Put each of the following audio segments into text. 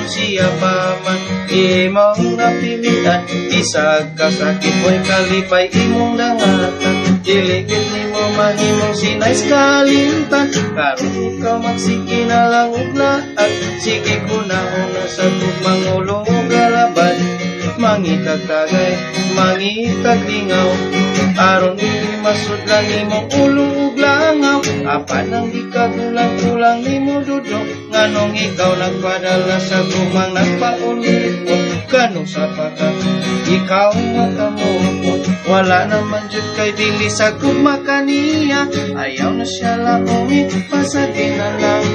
nganong siya pa man imong napilian. Isag ka sakit mo'y kalipay imong dangatan, diligid nimo mahimong sinais kalimtan. Karon ikaw magsige na lang ug lahat, sige kunahon na sa tugmangulong ug galaban. Mangitag tagay, mangitag lingaw, aron dili masudlan nimong ulo ug langaw. Apan ang ikagulang-ulang nimo dudok, nganong ikaw nagpadala sa gumang nagpaulit. Ganong sa paka, ikaw nga kamupot, wala naman jud kay dili sa kumakaniya. Ayaw na siya laumi, pasagin na lang.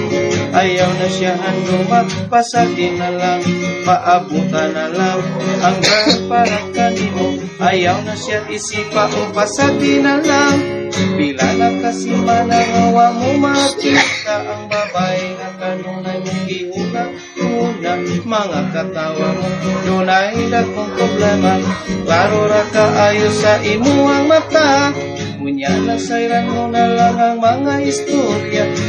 Ayaw na siya handumag, pasagin na lang. Paabutan na lang hanggang para kanimo. Ayaw na siya isipa o pasagin na lang. Bila na kasi manangawa mo makita ang babae nga kanunay mong gihulat una. Mga katawa mo dunay dagkong problema, klaro ra kaayo sa imuang mata. Munya nasayran mo na lang ang mga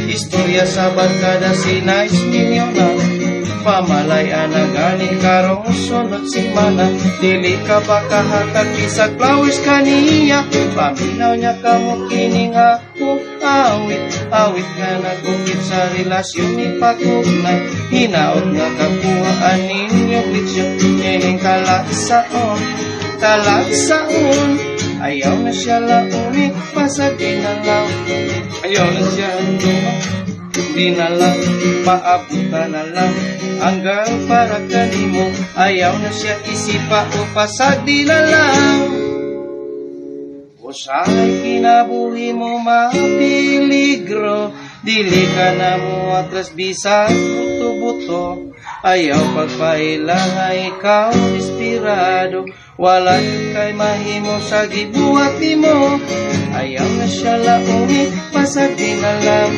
istorya sa barkada sinais ninyo na. Pamalaya na ganing karong sunod simana, dili ka ba kahatag isag flowers kaniya. Paminaw niya kamo kining akong awit nga nagukit sa relasyon ni pakugnay. Hinaot nga kakuhaan ninyo glitsyon, kining kalaksaon. Ayaw na siya launi, pasagin na lang. Ayaw na siya lumang, di na lang, paabutan na lang hanggang para kanimo. Ayaw na siya isipa o pasagdi na lang. Usay kinabuhi mo mapiligro, dili ka na mo atras bisag buto-buto. Ayaw pagpaila ikaw inspirado, wala kay mahimo sa gibuhat nimo. Ayaw na siya laumi, pasagdi na lang.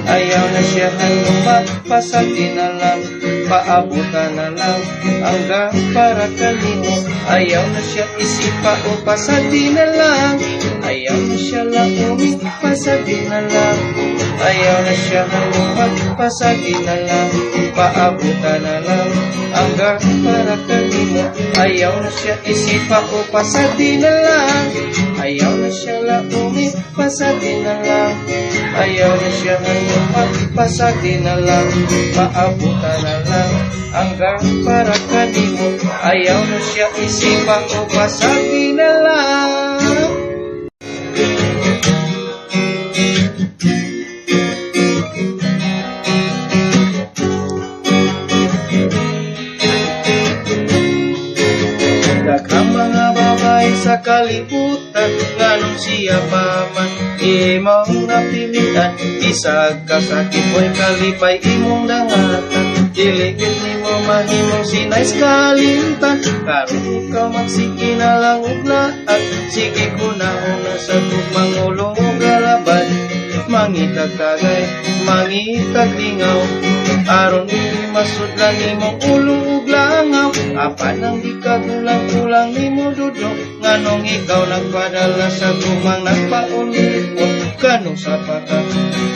Ayaw na siya hanumag, pasagdi na lang. Paabutan na lang hanggang para kanimo. Ayaw na siya isipa o pasagdi na lang. Ayaw na siya laumi, pasagdi na lang. Ayaw na siya hanumag, pasagdi na lang. Paabutan na lang hanggang para kanimo. Ayaw na siya isipa o pasagdi na lang. Ayaw na siya laumi, pasagdi na lang. Ayaw na siya hanumag, pasagdi na lang. Paabutan na lang hanggang para kanimo. Ayaw na siya isipa o pasagdi na lang. Daghang mga babae sa kalibutan, nganong siya pa man imong napilian. Isag ka sakit mo'y kalipay imong dangatan, diligid nimo mahimong sinais kalimtan. Karon ikaw magsige na lang ug lahat, sige kunahon na sa tugmangulong ug galaban. Mangitag tagay, mangitag lingaw, aron dili masudlan nimong ulo ug langaw. Apan ang ikagulang-ulang nimo dudok, nganong ikaw nagpadala sa gumang nagpaulit. Ganong sa paka,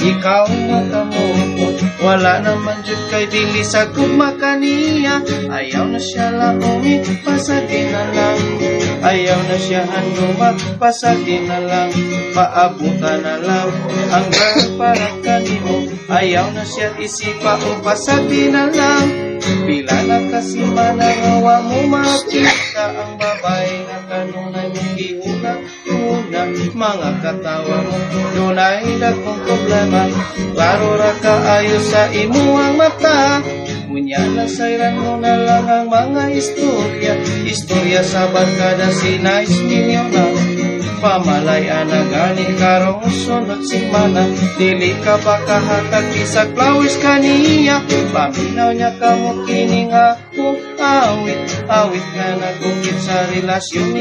ikaw nga kamupot, wala naman jud kay dili sa kumakaniya. Ayaw na siya laumi, pasagin na lang. Ayaw na siya handumag, pasagin na lang. Paabutan na lang hanggang para kanimo. Ayaw na siya isipa o pasagdi na lang. Bila na kasi manangawa mo makita ang babae nga kanunay mong gihulat una. Mga katawa mo dunay dagkong problema, klaro ra kaayo sa imuang mata. Munya nasayran mo na lang ang mga istorya sa barkada sinais ninyo na. Pamalaya na ganing karong sunod simana, dili ka ba kahatag isag flowers kaniya. Paminaw niya kamo kining akong awit nga nagukit sa relasyon ni